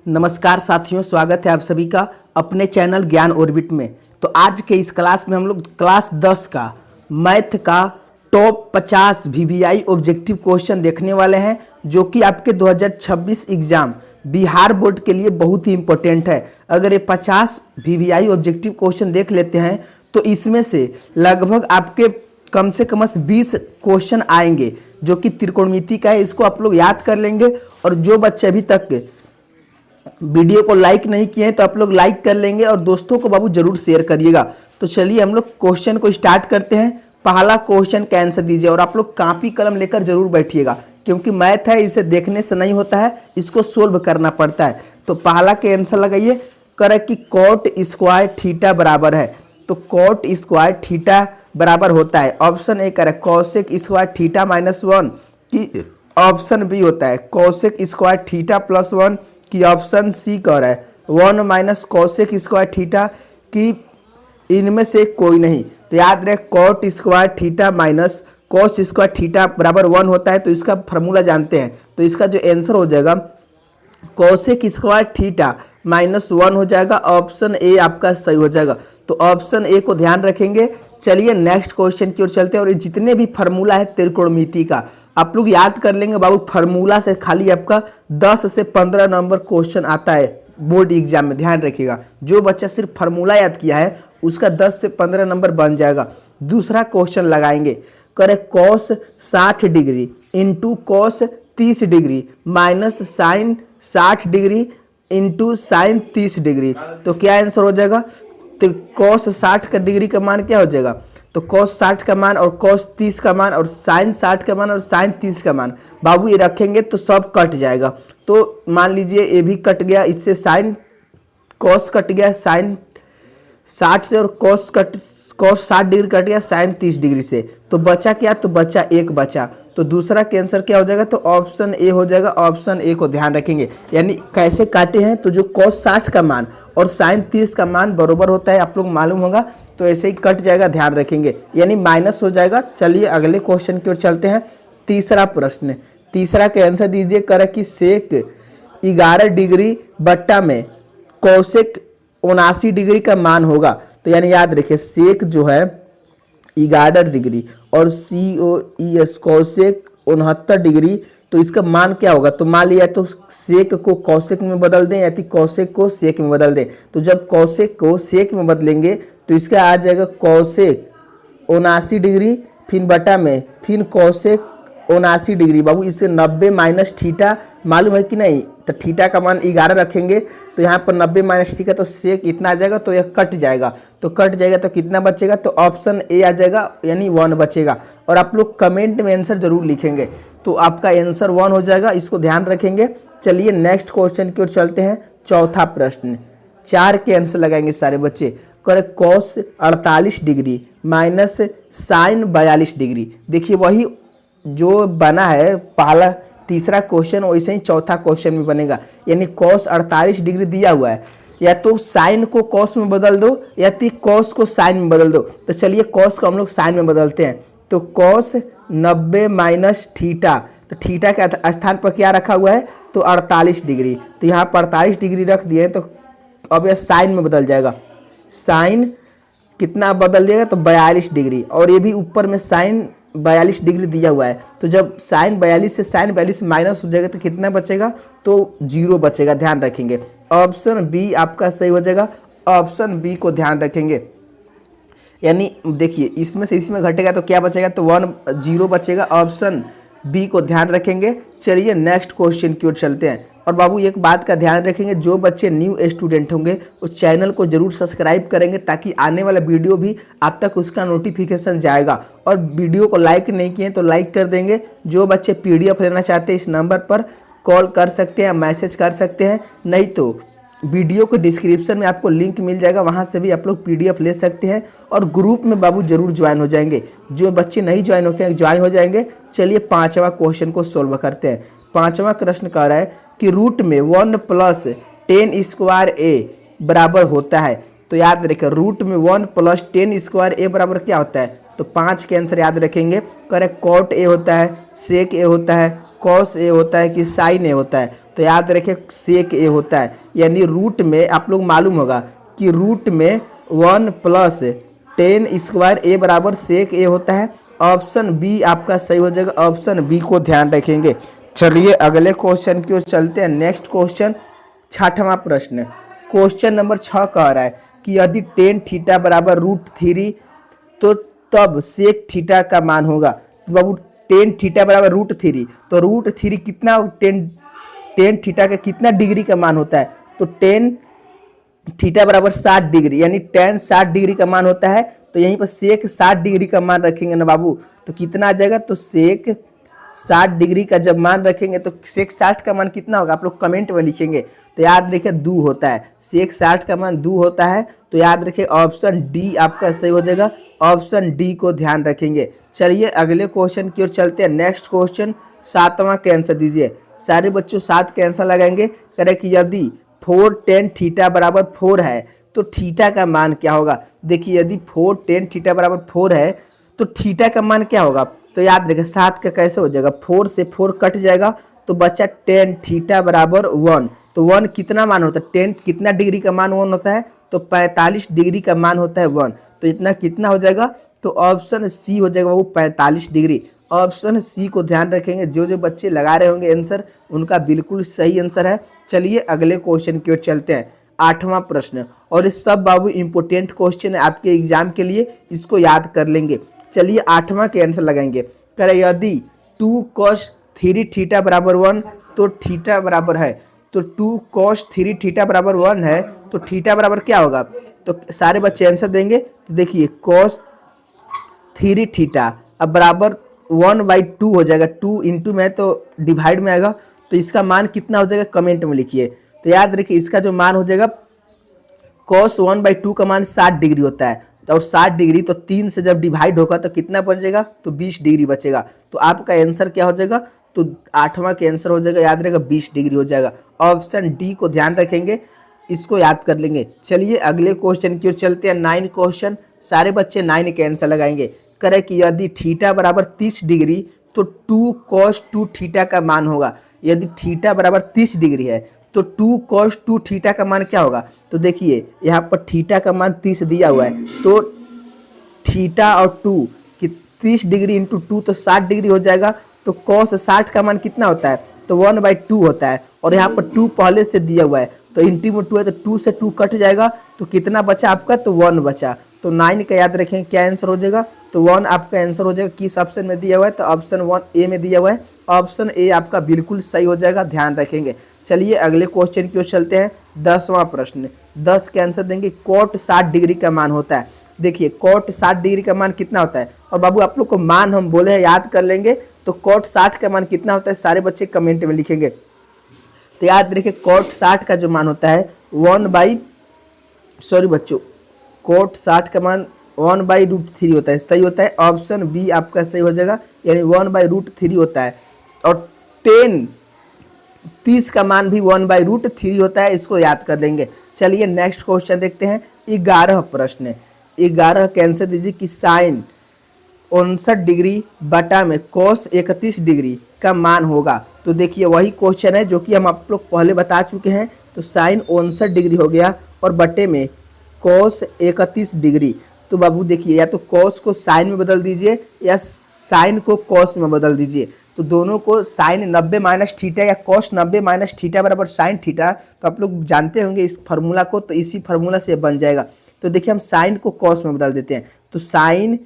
नमस्कार साथियों, स्वागत है आप सभी का अपने चैनल ज्ञान ऑर्बिट में। तो आज के इस क्लास में हम लोग क्लास 10 का मैथ का टॉप 50 वीवीआई ऑब्जेक्टिव क्वेश्चन देखने वाले हैं, जो कि आपके 2026 एग्जाम बिहार बोर्ड के लिए बहुत ही इंपॉर्टेंट है। अगर ये 50 वीवीआई ऑब्जेक्टिव क्वेश्चन देख लेते हैं तो इसमें से लगभग आपके कम से कम 20 क्वेश्चन आएंगे जो कि त्रिकोणमिति का है। इसको आप लोग याद कर लेंगे। और जो बच्चे अभी तक वीडियो को लाइक नहीं किए हैं तो आप लोग लाइक कर लेंगे और दोस्तों को बाबू जरूर शेयर करिएगा। तो चलिए हम लोग क्वेश्चन को स्टार्ट करते हैं। पहला क्वेश्चन का आंसर दीजिए और आप लोग कॉपी कलम लेकर जरूर बैठिएगा, क्योंकि मैथ है, इसे देखने से नहीं होता है, इसको सोल्व करना पड़ता है। तो पहला के आंसर लगाइए। करे कि कॉट स्क्वायर थीटा बराबर है, तो कॉट स्क्वायर थीटा बराबर होता है। ऑप्शन ए करे कॉसेक स्क्वायर थीटा -1 की ऑप्शन बी होता है कॉसेक स्क्वायर थीटा +1 की ऑप्शन सी कह रहा है 1 माइनस कॉसेक स्क्वायर थीटा की इनमें से कोई नहीं। तो याद रहे cot square theta minus cos square theta बराबर 1 होता है। तो इसका फार्मूला जानते हैं, तो इसका जो आंसर हो जाएगा कॉसेक स्क्वायर थीटा -1 हो जाएगा। ऑप्शन ए आपका सही हो जाएगा। तो ऑप्शन ए को ध्यान रखेंगे। चलिए नेक्स्ट क्वेश्चन की ओर चलते हैं। और ये जितने भी फार्मूला है त्रिकोणमिति का आप लोग याद कर लेंगे बाबू। फार्मूला से खाली आपका 10 से 15 नंबर क्वेश्चन आता है बोर्ड एग्जाम में, ध्यान रखिएगा। जो बच्चा सिर्फ फार्मूला याद किया है उसका 10 से 15 नंबर बन जाएगा। दूसरा क्वेश्चन लगाएंगे। करे cos 60 degree into cos 30 degree minus sine 60 degree into sine 30 degree. तो क्या आंसर हो जाएगा? तो कॉस 60 का डिग्री का मान क्या हो जाएगा? तो कॉस 60 का मान और कॉस 30 का मान और साइन 60 का मान और साइन 30 का मान बाबू ये रखेंगे तो सब कट जाएगा। तो मान लीजिए ये भी कट गया, इससे साइन कॉस कट गया साइन 60 से, और कॉस 60 डिग्री कट गया साइन 30 डिग्री से। तो बचा क्या? तो बचा एक बचा। तो दूसरा का आंसर क्या हो जाएगा? तो ऑप्शन ए हो जाएगा। ऑप्शन ए को ध्यान रखेंगे। यानी कैसे काटे हैं? तो जो कॉस 60 का मान और साइन 30 का मान बराबर होता है, आप लोग मालूम होगा, तो ऐसे ही कट जाएगा, ध्यान रखेंगे, यानी माइनस हो जाएगा। चलिए अगले क्वेश्चन की ओर चलते हैं। तीसरा प्रश्न, तीसरा के आंसर दीजिए। करे कि सेक 11 डिग्री बट्टा में कौसेक 79 डिग्री का मान होगा। तो यानी याद रखिए सेक जो है 11 डिग्री और COES कौसेक 69 डिग्री, तो इसका मान क्या होगा? तो मान लिया तो सेक को कौसेक में बदल दें या कौसेक को सेक में बदल दें। तो जब कौसेक को सेक में बदलेंगे तो इसका आ जाएगा कौसेक 79 डिग्री फिर बटा में फिर कौसेक 79 डिग्री। बाबू इससे 90 माइनस थीटा मालूम है कि नहीं? तो थीटा का मान 11 रखेंगे तो यहाँ पर 90 माइनस थीटा, तो सेक इतना आ जाएगा, तो यह कट जाएगा। तो कट जाएगा तो कितना बचेगा? तो ऑप्शन ए आ जाएगा, यानी 1 बचेगा। और आप लोग कमेंट में आंसर जरूर लिखेंगे। तो आपका आंसर 1 हो जाएगा, इसको ध्यान रखेंगे। चलिए नेक्स्ट क्वेश्चन की ओर चलते हैं। चौथा प्रश्न, 4 के आंसर लगाएंगे सारे बच्चे। करे cos 48 degree minus sine 42 degree. देखिए वही जो बना है पहला तीसरा क्वेश्चन वैसे ही चौथा क्वेश्चन में बनेगा। यानी कॉस 48 डिग्री दिया हुआ है, या तो साइन को कॉस में बदल दो या कॉस को साइन में बदल दो। तो चलिए कॉस को हम लोग साइन में बदलते हैं। तो कॉस 90 माइनस थीटा, तो थीटा के स्थान पर क्या रखा हुआ है? तो 48 डिग्री। तो यहाँ पर 48 डिग्री रख दिए, तो अब यह साइन में बदल जाएगा। साइन कितना बदल दिएगा? तो 42 डिग्री, और ये भी ऊपर में साइन 42 डिग्री दिया हुआ है। तो जब साइन 42 से साइन 42 माइनस हो जाएगा तो कितना बचेगा? तो 0 बचेगा, ध्यान रखेंगे। ऑप्शन बी आपका सही हो जाएगा। ऑप्शन बी को ध्यान रखेंगे। यानी देखिए इसमें से इसमें घटेगा तो क्या बचेगा? तो 0 बचेगा। ऑप्शन बी को ध्यान रखेंगे। चलिए नेक्स्ट क्वेश्चन की ओर चलते हैं। और बाबू एक बात का ध्यान रखेंगे, जो बच्चे न्यू स्टूडेंट होंगे उस चैनल को जरूर सब्सक्राइब करेंगे, ताकि आने वाला वीडियो भी आप तक उसका नोटिफिकेशन जाएगा। और वीडियो को लाइक नहीं किए तो लाइक कर देंगे। जो बच्चे PDF लेना चाहते हैं इस नंबर पर कॉल कर सकते हैं, मैसेज कर सकते हैं, नहीं तो वीडियो के डिस्क्रिप्शन में आपको लिंक मिल जाएगा, वहाँ से भी आप लोग PDF ले सकते हैं। और ग्रुप में बाबू जरूर ज्वाइन हो जाएंगे। जो बच्चे नहीं ज्वाइन होते ज्वाइन हो जाएंगे। चलिए 5वां क्वेश्चन को सोल्व करते हैं। 5वां प्रश्न कह रहा है कि रूट में 1 + 10 स्क्वायर ए बराबर होता है। तो याद रखें रूट में 1 + 10 स्क्वायर ए बराबर क्या होता है? तो 5 के आंसर याद रखेंगे। करेक्ट कॉट ए होता है, सेक ए होता है, कॉस ए होता है कि साइन ए होता है। तो याद रखें सेक ए होता है, यानी रूट में आप लोग मालूम होगा कि रूट में 1 प्लस 10 स्क्वायर ए बराबर सेक ए होता है। ऑप्शन बी आपका सही हो जाएगा, ऑप्शन बी को ध्यान रखेंगे। चलिए अगले क्वेश्चन की ओर चलते हैं। नेक्स्ट क्वेश्चन 6वां प्रश्न, क्वेश्चन नंबर 6 कह रहा है कि यदि टेन थीटा बराबर √3 तो तब सेक थीटा का मान होगा। तो बाबू टेन थीटा बराबर √3, तो √3 कितना, टेन थीटा का कितना डिग्री का मान होता है? तो टेन थीटा बराबर 60 डिग्री, यानी टेन 60 डिग्री का मान होता है। तो यहीं पर सेक 60 डिग्री का मान रखेंगे ना बाबू, तो कितना आ जाएगा? तो सेक 60 डिग्री का जब मान रखेंगे तो सेक 60 का मान कितना होगा? आप लोग कमेंट में लिखेंगे। तो याद रखिए 2 होता है, सेक 60 का मान 2 होता है। तो याद रखिए ऑप्शन डी आपका सही हो जाएगा, ऑप्शन डी को ध्यान रखेंगे। चलिए अगले क्वेश्चन की ओर चलते हैं। नेक्स्ट क्वेश्चन 7वां के आंसर दीजिए। सारे बच्चों 7 के आंसर लगाएंगे। करें कि यदि 4 tan थीटा बराबर 4 है तो थीटा का मान क्या होगा? देखिए यदि 4 tan थीटा बराबर 4 है तो थीटा का मान क्या होगा? तो याद रखिए 7 का कैसे हो जाएगा? 4 से 4 कट जाएगा तो बचा tan थीटा बराबर 1। तो 1 कितना मान होता है? 10 कितना डिग्री का मान 1 होता है? तो 45 डिग्री का मान होता है 1। तो इतना कितना हो जाएगा? तो ऑप्शन सी हो जाएगा वो 45 डिग्री। ऑप्शन सी को ध्यान रखेंगे। जो जो बच्चे लगा रहे होंगे आंसर, उनका बिल्कुल सही आंसर है। चलिए अगले क्वेश्चन की ओर चलते हैं। 8वां प्रश्न, और ये सब बाबू इंपोर्टेंट क्वेश्चन है आपके एग्जाम के लिए, इसको याद कर लेंगे। चलिए 8वां के आंसर लगाएंगे। करें यदि 2 cos 3 थीटा बराबर 1 तो थीटा बराबर है, तो 2 cos 3 थीटा बराबर 1 है तो थीटा बराबर क्या होगा? तो सारे बच्चे आंसर देंगे। तो देखिए cos 3 थीटा अब बराबर 1/2 हो जाएगा। 2 इंटू में है तो डिवाइड में आएगा, तो इसका मान कितना हो जाएगा? कमेंट में लिखिए। तो याद रखिए इसका जो मान हो जाएगा cos 1/2 का मान 60 डिग्री होता है। तो और 60 डिग्री तो 3 से जब डिवाइड होगा तो कितना बचेगा? तो 20 डिग्री बचेगा। तो आपका आंसर क्या हो जाएगा? तो 8वां के आंसर हो जाएगा, याद रहेगा 20 डिग्री हो जाएगा। ऑप्शन डी को ध्यान रखेंगे, इसको याद कर लेंगे। चलिए अगले क्वेश्चन की ओर चलते हैं। 9 क्वेश्चन, सारे बच्चे 9 के आंसर लगाएंगे। करें कि यदि थीटा बराबर 30 डिग्री तो 2 cos 2 थीटा का मान होगा। यदि थीटा बराबर 30 डिग्री है तो 2 cos 2 थीटा का मान क्या होगा? तो देखिए यहाँ पर थीटा का मान 30 दिया हुआ है, तो थीटा और 2 कि 30 डिग्री इंटू 2 तो 60 डिग्री हो जाएगा। तो cos 60 का मान कितना होता है? तो 1/2 होता है, और यहाँ पर 2 पहले से दिया हुआ है तो इंटू में 2 है तो 2 से 2 कट जाएगा। तो कितना बचा आपका? तो 1 बचा। तो 9 का याद रखें क्या आंसर हो जाएगा? तो 1 आपका आंसर हो जाएगा। किस ऑप्शन में दिया हुआ है? तो ऑप्शन 1 ए में दिया हुआ है। ऑप्शन ए आपका बिल्कुल सही हो जाएगा, ध्यान रखेंगे। चलिए अगले क्वेश्चन की ओर चलते हैं। 10वां प्रश्न, 10 के आंसर देंगे। cot 60 डिग्री का मान होता है। देखिए cot 60 डिग्री का मान कितना होता है? और बाबू आप लोग को मान हम बोले हैं याद कर लेंगे। तो cot 60 का मान कितना होता है? सारे बच्चे कमेंट में लिखेंगे। तो याद रखिए cot 60 का जो मान होता है cot 60 का मान 1/√3 होता है। सही होता है, ऑप्शन बी आपका सही हो जाएगा, यानी 1/√3 होता है। और 30 का मान भी 1/√3 होता है, इसको याद कर लेंगे। चलिए नेक्स्ट क्वेश्चन देखते हैं। 11 प्रश्न, 11 के आंसर दीजिए कि साइन 59 डिग्री बटा में cos 31 डिग्री का मान होगा। तो देखिए वही क्वेश्चन है जो कि हम आप लोग पहले बता चुके हैं। तो साइन 59 डिग्री हो गया और बटे में cos 31 डिग्री। तो बाबू देखिए या तो cos को साइन में बदल दीजिए या साइन को cos में बदल दीजिए। तो दोनों को साइन 90 माइनस थीटा या cos 90 माइनस थीटा बराबर साइन थीटा, तो आप लोग जानते होंगे इस फार्मूला को, तो इसी फार्मूला से बन जाएगा। तो देखिए हम साइन को cos में बदल देते हैं। तो साइन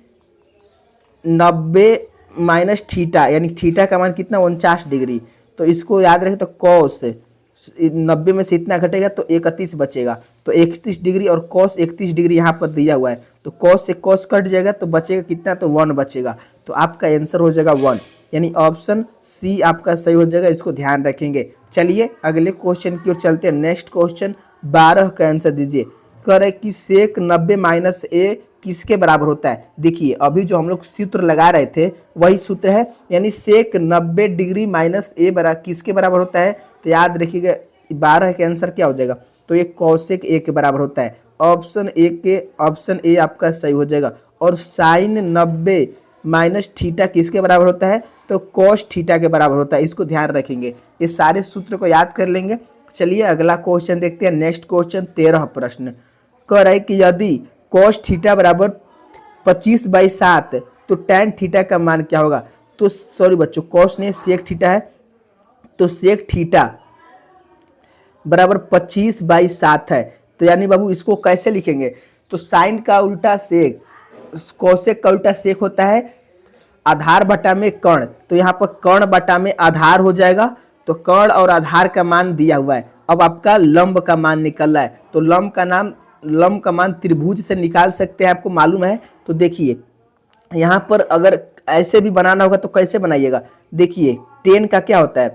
90 माइनस थीटा, यानी थीटा का मान कितना? 49 डिग्री। तो इसको याद रखें। तो cos 90 में से इतना घटेगा तो 31 बचेगा। तो 31 डिग्री और cos 31 डिग्री यहाँ पर दिया हुआ है। तो cos से cos कट जाएगा तो बचेगा कितना? तो 1 बचेगा। तो आपका आंसर हो जाएगा 1, यानी ऑप्शन सी आपका सही हो जाएगा, इसको ध्यान रखेंगे। चलिए अगले क्वेश्चन की ओर चलते हैं। नेक्स्ट क्वेश्चन 12 का आंसर दीजिए। करें कि सेक 90 माइनस ए किसके बराबर होता है? देखिए अभी जो हम लोग सूत्र लगा रहे थे वही सूत्र है, यानी सेक 90 डिग्री माइनस ए बराबर किसके बराबर होता है? तो याद रखिएगा 12 के आंसर क्या हो जाएगा? तो ये cosec ए के बराबर होता है। ऑप्शन ए आपका सही हो जाएगा। और साइन 90 माइनस थीटा किसके बराबर होता है? तो cos थीटा के बराबर होता है। इसको ध्यान रखेंगे, ये सारे सूत्र को याद कर लेंगे। चलिए अगला क्वेश्चन देखते हैं। नेक्स्ट क्वेश्चन 13 प्रश्न कह रहा है कि यदि cos थीटा बराबर 25/7 तो tan थीटा का मान क्या होगा। तो सॉरी बच्चों, cos नहीं sec थीटा है, तो sec थीटा बराबर 25/7 है। तो यानी बाबू इसको कैसे लिखेंगे, तो साइन का उल्टा सेक, कोसेक का उल्टा सेक होता है आधार बटा में कर्ण, तो यहाँ पर कर्ण बटा में आधार हो जाएगा। तो कर्ण और आधार का मान दिया हुआ है, अब आपका लंब का मान निकल रहा है। तो लंब का मान त्रिभुज से निकाल सकते हैं, आपको मालूम है। तो देखिए यहाँ पर अगर ऐसे भी बनाना होगा तो कैसे बनाइएगा, देखिए टेन का क्या होता है,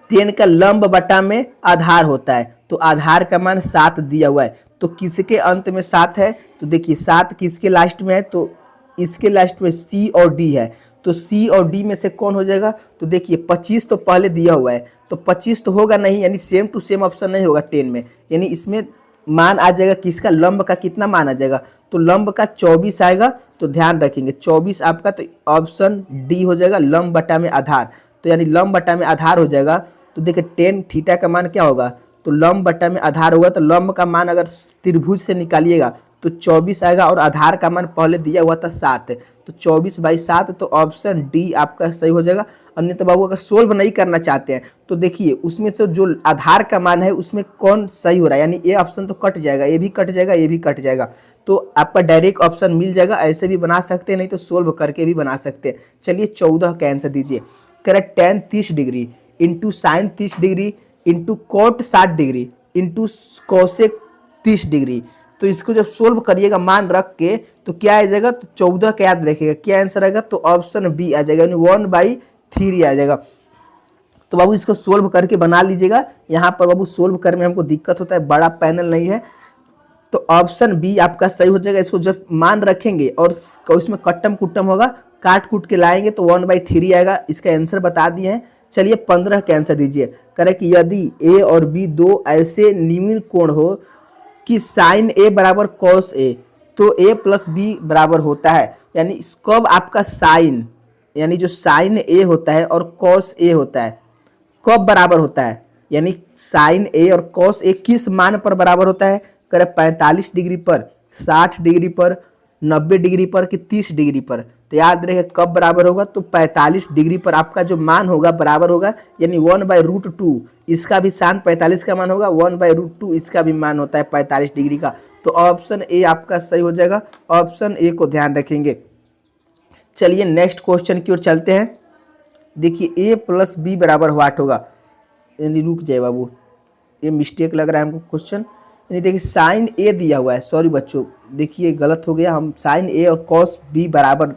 टेन का लंब बटा में आधार होता है, तो आधार का मान 7 दिया हुआ है। तो किसके अंत में 7 है, तो देखिए 7 किसके लास्ट में है, तो इसके लास्ट में C और D है। तो C और D में से कौन हो जाएगा, तो देखिए 25 तो पहले दिया हुआ है, तो 25 तो होगा नहीं, यानी सेम टू सेम ऑप्शन नहीं होगा 10 में, यानी इसमें मान आ जाएगा किसका, लंब का कितना मान आ जाएगा, तो लंब का 24 आएगा। तो ध्यान रखेंगे 24 आपका, तो ऑप्शन डी हो जाएगा लंब बटा में आधार। तो यानी लंब बटा में आधार हो जाएगा। तो देखिए tan थीटा का मान क्या होगा, तो लंब बटा में आधार होगा। तो लंब का मान अगर त्रिभुज से निकालिएगा तो 24 आएगा, और आधार का मान पहले दिया हुआ था 7, तो 24/7, तो ऑप्शन डी आपका सही हो जाएगा। अन्य तो बाबू अगर सोल्व नहीं करना चाहते हैं तो देखिए उसमें से जो आधार का मान है उसमें कौन सही हो रहा है, यानी ये ऑप्शन तो कट जाएगा, ये भी कट जाएगा, ये भी कट जाएगा, तो आपका डायरेक्ट ऑप्शन मिल जाएगा। ऐसे भी बना सकते हैं, नहीं तो सोल्व करके भी बना सकते हैं। चलिए 14 का आंसर दीजिए। Correct, tan 30 degree into sine 30 degree into coat 60 degree into cosec 30 degree. तो इसको जब सोल्व करिएगा मान रख के तो क्या आ जाएगा, तो 14 का याद रखिएगा क्या आंसर आएगा, तो ऑप्शन बी आ जाएगा, यानी 1/3 आ जाएगा। तो बाबू इसको सोल्व करके बना लीजिएगा। यहाँ पर बाबू सोल्व करने में हमको दिक्कत होता है, बड़ा पैनल नहीं है, तो ऑप्शन बी आपका सही हो जाएगा। इसको जब मान रखेंगे और इसमें कट्टम कुट्टम होगा, काट कूट के लाएंगे तो 1/3 आएगा। इसका आंसर बता दिए हैं। चलिए 15 का आंसर दीजिए। करें कि यदि ए और बी दो ऐसे निम्न कोण हो कि साइन ए बराबर कॉस ए, तो ए प्लस बी बराबर होता है। यानी कब आपका साइन, यानी जो साइन ए होता है और कॉस ए होता है कब बराबर होता है, यानी साइन ए और कॉस ए किस मान पर बराबर होता है। करें 45 डिग्री पर, 60 डिग्री पर, 90 डिग्री पर कि 30 डिग्री पर। तो याद रहे कब बराबर होगा, तो 45 डिग्री पर आपका जो मान होगा बराबर होगा, यानी 1/√2 इसका भी सान 45 का मान होगा, 1/√2 इसका भी मान होता है 45 डिग्री का। तो ऑप्शन ए आपका सही हो जाएगा, ऑप्शन ए को ध्यान रखेंगे। चलिए नेक्स्ट क्वेश्चन की ओर चलते हैं। देखिए ए प्लस बी बराबर व्हाट होगा, यानी रुक जाए बाबू, ये मिस्टेक लग रहा है हमको क्वेश्चन। यानी देखिए साइन ए दिया हुआ है, सॉरी बच्चों देखिए गलत हो गया, हम साइन ए और कॉस बी बराबर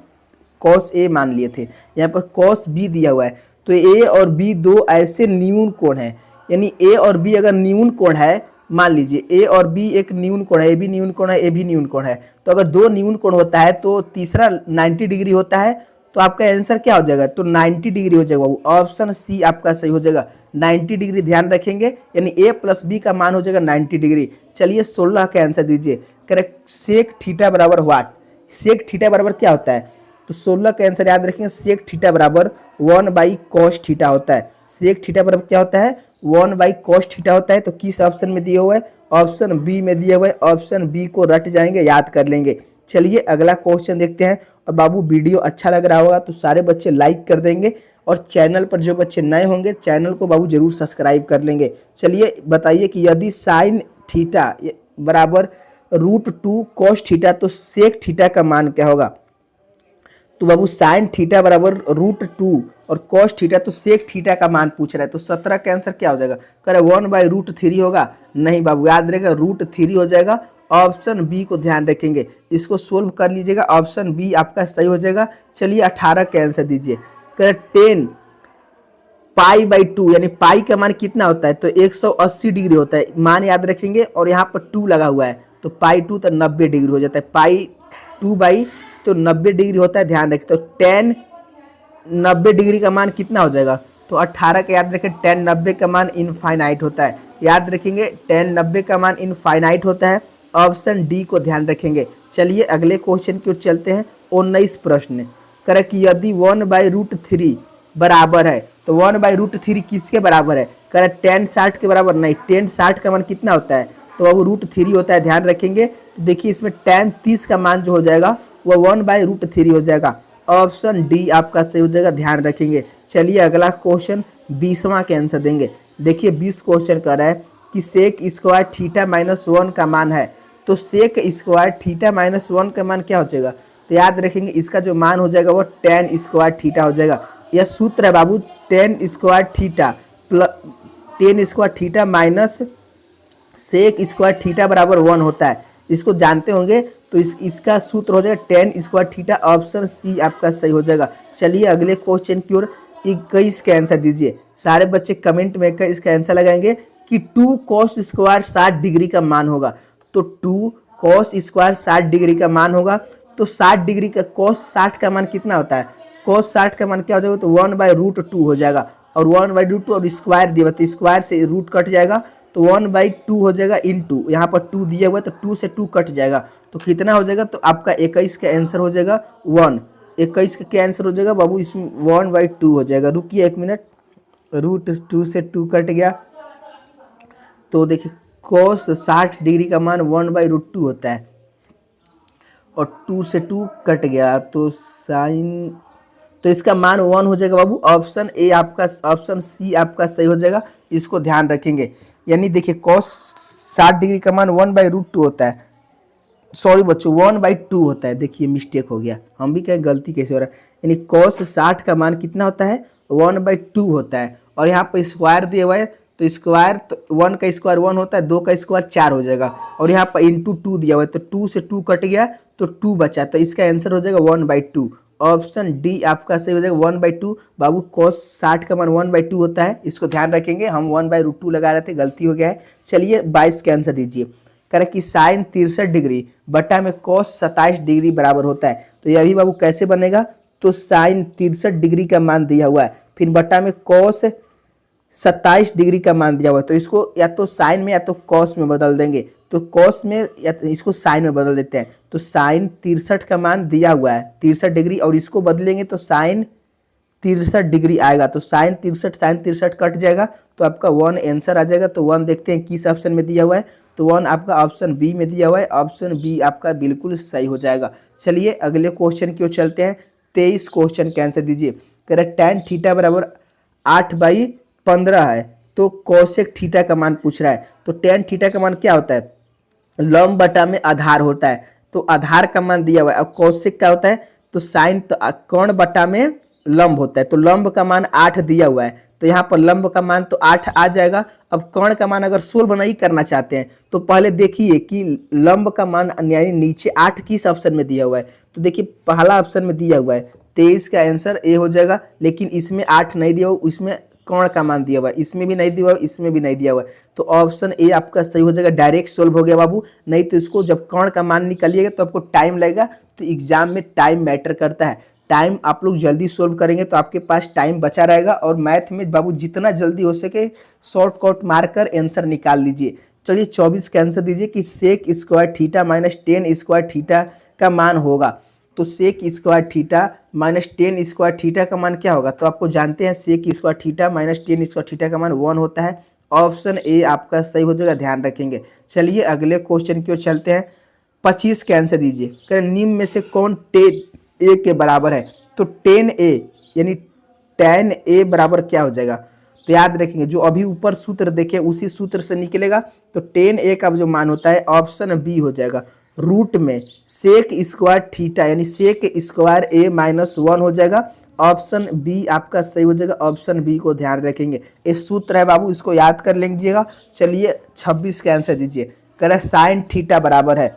कॉस ए मान लिए थे, यहाँ पर कॉस बी दिया हुआ है। तो ए और बी दो ऐसे न्यून कोण हैं, यानी ए और बी अगर न्यून कोण है, मान लीजिए ए और बी एक न्यून कोण है, ए भी न्यून कोण है, ए भी न्यून कोण है, तो अगर दो न्यून कोण होता है तो तीसरा 90 डिग्री होता है, तो आपका आंसर क्या हो जाएगा, तो 90 डिग्री हो जाएगा। ऑप्शन सी आपका सही हो जाएगा, 90 डिग्री ध्यान रखेंगे, यानी ए प्लस बी का मान हो जाएगा 90 डिग्री। चलिए 16 का आंसर दीजिए। करेक्ट, सेक थीटा बराबर व्हाट, सेक थीटा बराबर क्या होता है, तो 16 का आंसर याद रखेंगे, सेक थीटा बराबर 1/cos थीटा होता है। सेक थीटा बराबर क्या होता है, 1/cos थीटा होता है। तो किस ऑप्शन में दिया हुआ है, ऑप्शन बी में दिया हुआ है, ऑप्शन बी को रट जाएंगे, याद कर लेंगे। चलिए अगला क्वेश्चन देखते हैं। और बाबू वीडियो अच्छा लग रहा होगा तो सारे बच्चे लाइक कर देंगे, और चैनल पर जो बच्चे नए होंगे चैनल को बाबू जरूर सब्सक्राइब कर लेंगे। चलिए बताइए कि यदि साइन थीटा बराबर √2 cos थीटा, तो सेक थीटा का मान क्या होगा। तो बाबू साइन थीटा बराबर √2 और cos थीटा, तो सेक थीटा का मान पूछ रहा है। तो 17 का आंसर क्या हो जाएगा, करे 1/√3 होगा, नहीं बाबू याद रहेगा √3 हो जाएगा। ऑप्शन बी को ध्यान रखेंगे, इसको सोल्व कर लीजिएगा, ऑप्शन बी आपका सही हो जाएगा। चलिए 18 का आंसर दीजिए। करे 10 π/2, यानी पाई का मान कितना होता है, तो 180 डिग्री होता है, मान याद रखेंगे। और यहाँ पर 2 लगा हुआ है, तो π/2 तो 90 डिग्री हो जाता है, π/2 तो 90 डिग्री होता है, ध्यान रखें। तो tan 90 डिग्री का मान कितना हो जाएगा, तो 18 का याद रखें, tan 90 का मान इनफाइनाइट होता है, याद रखेंगे tan 90 का मान इनफाइनाइट होता है। ऑप्शन डी को ध्यान रखेंगे। चलिए अगले क्वेश्चन की ओर चलते हैं। 19 प्रश्न करे कि यदि 1/√3 बराबर है तो 1/√3 किसके बराबर है, करे tan 60 के बराबर नहीं, tan 60 का मान कितना होता है, तो अब √3 होता है, ध्यान रखेंगे। तो देखिए इसमें tan 30 का मान जो हो जाएगा वो 1/√3 हो जाएगा। ऑप्शन डी आपका सही हो जाएगा, ध्यान रखेंगे। चलिए अगला क्वेश्चन 20वां के आंसर देंगे। देखिए 20 क्वेश्चन कर रहा है कि सेक स्क्वायर थीटा -1 का मान है, तो सेक स्क्वायर थीटा -1 का मान क्या हो जाएगा, तो याद रखेंगे इसका जो मान हो जाएगा वो tan स्क्वायर थीटा हो जाएगा। यह सूत्र है बाबू, tan square theta tan square theta minus sec square theta बराबर 1 होता है, इसको जानते होंगे। तो इसका सूत्र हो जाएगा tan square theta, option C आपका सही हो जाएगा। चलिए अगले क्वेश्चन की ओर 21 का आंसर दीजिए। सारे बच्चे कमेंट में इसका आंसर लगाएंगे कि 2 cos स्क्वायर 60 डिग्री का मान होगा, तो 2 cos स्क्वायर 60 डिग्री का मान होगा। तो 60 डिग्री का cos 60 का मान कितना होता है, cos 60 का मान क्या हो जाएगा, तो 1/√2 हो जाएगा, और 1/√2 और स्क्वायर दिया हुआ तो स्क्वायर से रूट कट जाएगा, तो 1/2 हो जाएगा इंटू, यहाँ पर 2 दिया हुआ है तो 2 से 2 कट जाएगा, तो कितना हो जाएगा, तो आपका 21 का आंसर हो जाएगा 1। 21 का क्या आंसर हो जाएगा बाबू, इसमें 1/2 हो जाएगा। रुकिए 1 मिनट, √2 से 2 कट गया, तो देखिए cos 60 डिग्री का मान 1/√2 होता है, और 2 से 2 कट गया तो साइन, तो इसका मान 1 हो जाएगा बाबू। ऑप्शन ए आपका, ऑप्शन सी आपका सही हो जाएगा, इसको ध्यान रखेंगे। यानी देखिए cos 60 डिग्री का मान 1/√2 होता है, सॉरी बच्चों 1/2 होता है। देखिए मिस्टेक हो गया, हम भी कहें गलती कैसे हो रहा है। यानी cos 60 का मान कितना होता है, 1/2 होता है, और यहाँ पर स्क्वायर दिया हुआ है, तो स्क्वायर, तो 1 का स्क्वायर 1 होता है, 2 का स्क्वायर 4 हो जाएगा, और यहाँ पर इंटू 2 दिया हुआ है, तो 2 से 2 कट गया तो 2 बचा, तो इसका आंसर हो जाएगा 1/2। ऑप्शन डी आपका सही हो जाएगा 1/2। बाबू cos 60 का मान 1/2 होता है, इसको ध्यान रखेंगे। हम 1/√2 लगा रहे थे, गलती हो गया है। चलिए 22 का आंसर दीजिए। करें कि साइन 63 डिग्री बटा में cos 27 डिग्री बराबर होता है, तो यह भी बाबू कैसे बनेगा, तो साइन 63 डिग्री का मान दिया हुआ है, फिर बटा में cos 27 डिग्री का मान दिया हुआ है, तो इसको या तो साइन में या तो कॉस में बदल देंगे, तो कॉस में या तो इसको साइन में बदल देते हैं। तो साइन 63 का मान दिया हुआ है 63 डिग्री, और इसको बदलेंगे तो साइन 63 डिग्री आएगा, तो साइन 63 कट जाएगा, तो आपका 1 आंसर आ जाएगा। तो 1 देखते हैं किस ऑप्शन में दिया हुआ है, तो 1 आपका ऑप्शन बी में दिया हुआ है, ऑप्शन बी आपका बिल्कुल सही हो जाएगा। चलिए अगले क्वेश्चन की ओर चलते हैं। 23 क्वेश्चन का आंसर दीजिए। करेक्ट, tan थीटा बराबर 8/15 है, तो कोसेक थीटा का मान पूछ रहा है। तो tan थीटा का मान क्या होता है, लंब बटा में आधार होता है, तो आधार का मान दिया हुआ है। अब कोसेक क्या होता है, तो साइन, तो कर्ण बटा में लंब होता है, तो लंब का मान 8 दिया हुआ है, तो यहाँ पर लंब का मान तो 8 आ जाएगा। अब कर्ण का मान अगर 16 नहीं करना चाहते हैं, तो पहले देखिए कि लंब का मान यानी नीचे 8 किस ऑप्शन में दिया हुआ है, तो देखिए पहला ऑप्शन में दिया हुआ है, 23 का आंसर ए हो जाएगा। लेकिन इसमें 8 नहीं दिया हुआ, इसमें कर्ण का मान दिया हुआ है, इसमें भी नहीं दिया हुआ, इसमें भी नहीं दिया हुआ है, तो ऑप्शन ए आपका सही हो जाएगा। डायरेक्ट सोल्व हो गया बाबू। नहीं तो इसको जब कर्ण का मान निकालिएगा तो आपको टाइम लगेगा, तो एग्जाम में टाइम मैटर करता है। टाइम आप लोग जल्दी सोल्व करेंगे तो आपके पास टाइम बचा रहेगा, और मैथ में बाबू जितना जल्दी हो सके शॉर्टकट मारकर आंसर निकाल लीजिए। चलिए 24 का आंसर दीजिए कि sec square theta minus tan square theta का मान होगा। तो sec square theta minus tan square theta का मान क्या होगा, तो आपको जानते हैं sec square theta minus tan square theta का मान 1 होता है। ऑप्शन ए आपका सही हो जाएगा, ध्यान रखेंगे। चलिए अगले क्वेश्चन की ओर चलते हैं। 25 का आंसर दीजिए। करें निम्न में से कौन tan a के बराबर है, तो tan a यानी tan a बराबर क्या हो जाएगा, तो याद रखेंगे जो अभी ऊपर सूत्र देखे उसी सूत्र से निकलेगा। तो tan a का जो मान होता है ऑप्शन बी हो जाएगा, रूट में सेक स्क्वायर थीटा यानी सेक स्क्वायर a -1 हो जाएगा। ऑप्शन बी आपका सही हो जाएगा, ऑप्शन बी को ध्यान रखेंगे। ये सूत्र है बाबू, इसको याद कर लीजिएगा। चलिए 26 का आंसर दीजिए। कह रहा है साइन थीटा बराबर है,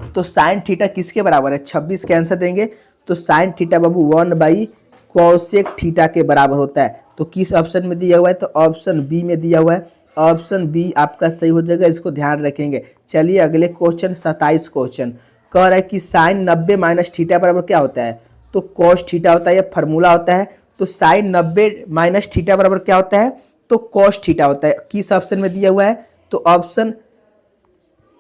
तो साइन थीटा किसके बराबर है, 26 का आंसर देंगे। तो साइन थीटा बाबू 1/कोसेक थीटा के बराबर होता है, तो किस ऑप्शन में दिया हुआ है, तो ऑप्शन बी में दिया हुआ है। ऑप्शन बी आपका सही हो जाएगा, इसको ध्यान रखेंगे। चलिए अगले क्वेश्चन 27 क्वेश्चन कह रहा है कि साइन 90 माइनस थीटा बराबर क्या होता है, तो कॉस थीटा होता है, यह फार्मूला होता है। तो साइन 90 माइनस थीटा बराबर क्या होता है, तो कॉस थीटा होता है। किस ऑप्शन में दिया हुआ है, तो ऑप्शन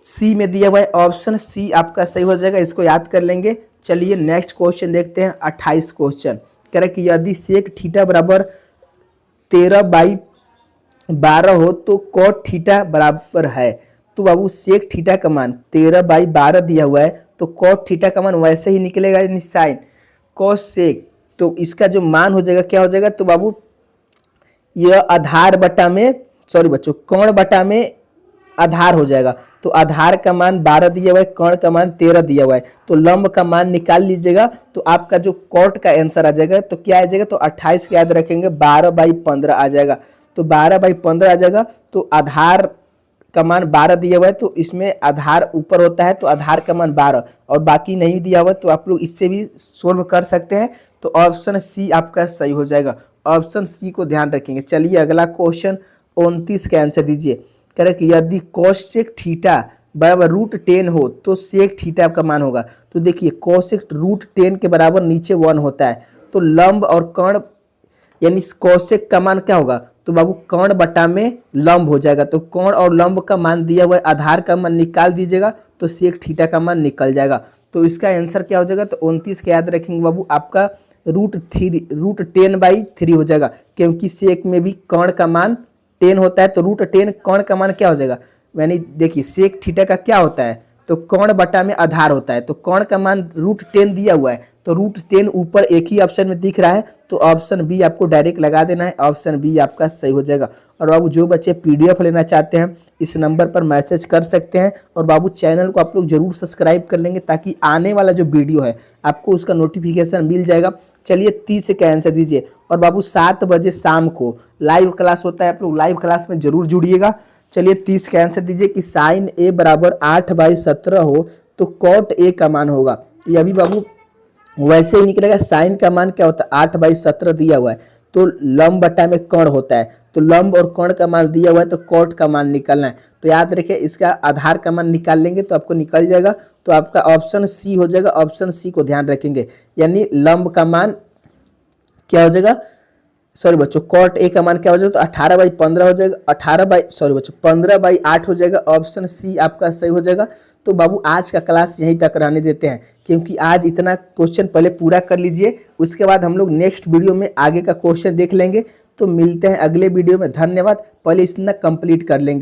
सी में दिया हुआ है, ऑप्शन सी आपका सही हो जाएगा, इसको याद कर लेंगे। चलिए नेक्स्ट क्वेश्चन देखते हैं। 28 क्वेश्चन कह रहा है कि यदि सेक थीटा बराबर 13/12 हो तो कॉट थीटा बराबर है। तो बाबू सेक थीटा का मान 13/12 दिया हुआ है, तो कॉट थीटा का मान वैसे ही निकलेगा, यानी साइन कॉस सेक। तो इसका जो मान हो जाएगा क्या हो जाएगा, तो बाबू यह आधार बटा में, सॉरी बच्चों, कर्ण बटा में आधार हो जाएगा। तो आधार का मान 12 दिया हुआ है, कर्ण का मान 13 दिया हुआ है, तो लंब का मान निकाल लीजिएगा। तो आपका जो कॉट का आंसर आ जाएगा तो क्या आ जाएगा, तो 28 के याद रखेंगे 12/15 आ जाएगा। तो 12/15 आ जाएगा। तो आधार का मान 12 दिया हुआ है, तो इसमें आधार ऊपर होता है तो आधार का मान 12 और बाकी नहीं दिया हुआ, तो आप लोग इससे भी सोल्व कर सकते हैं। तो ऑप्शन सी आपका सही हो जाएगा, ऑप्शन सी को ध्यान रखेंगे। चलिए अगला क्वेश्चन 29 का आंसर दीजिए। कह रहे कि यदि कोसेक थीटा बराबर √10 हो तो सेक थीटा का मान होगा। तो देखिए कोसेक √10 के बराबर नीचे 1 होता है, तो लंब और कर्ण यानी कोसेक का मान क्या होगा, तो बाबू कर्ण बटा में लंब हो जाएगा। तो कर्ण और लंब का मान दिया हुआ है, आधार का मान निकाल दीजिएगा तो सेक थीटा का मान निकल जाएगा। तो इसका आंसर क्या हो जाएगा, तो 29 के याद रखेंगे बाबू, आपका √10/3 हो जाएगा, क्योंकि सेक में भी कर्ण का मान 10 होता है। तो √10 कर्ण का मान क्या हो जाएगा, यानी देखिए सेक थीटा का क्या होता है, तो कर्ण बटा में आधार होता है। तो कर्ण का मान √10 दिया हुआ है, तो √10 ऊपर एक ही ऑप्शन में दिख रहा है, तो ऑप्शन बी आपको डायरेक्ट लगा देना है, ऑप्शन बी आपका सही हो जाएगा। और बाबू जो बच्चे PDF लेना चाहते हैं इस नंबर पर मैसेज कर सकते हैं। और बाबू चैनल को आप लोग जरूर सब्सक्राइब कर लेंगे, ताकि आने वाला जो वीडियो है आपको उसका नोटिफिकेशन मिल जाएगा। चलिए 30 का आंसर दीजिए। और बाबू 7 बजे शाम को लाइव क्लास होता है, आप लोग लाइव क्लास में जरूर जुड़िएगा। चलिए 30 का आंसर दीजिए कि साइन ए बराबर 8/17 हो तो कॉट ए का मान होगा। ये अभी बाबू वैसे ही निकलेगा। साइन का मान क्या होता है, 8/17 दिया हुआ है, तो लंब बटा में कर्ण होता है, तो लंब और कर्ण का मान दिया हुआ है, तो कॉट का मान निकलना है। तो याद रखिए इसका आधार का मान निकाल लेंगे तो आपको निकल जाएगा। तो आपका ऑप्शन सी हो जाएगा, ऑप्शन सी को ध्यान रखेंगे, यानी लंब का मान क्या हो जाएगा, सॉरी बच्चों, कॉट ए का मान क्या हो जाएगा, तो 18/15 हो जाएगा, 15/8 हो जाएगा। ऑप्शन सी आपका सही हो जाएगा। तो बाबू आज का क्लास यहीं तक रहने देते हैं, क्योंकि आज इतना क्वेश्चन पहले पूरा कर लीजिए, उसके बाद हम लोग नेक्स्ट वीडियो में आगे का क्वेश्चन देख लेंगे। तो मिलते हैं अगले वीडियो में, धन्यवाद। पहले इतना कंप्लीट कर लेंगे।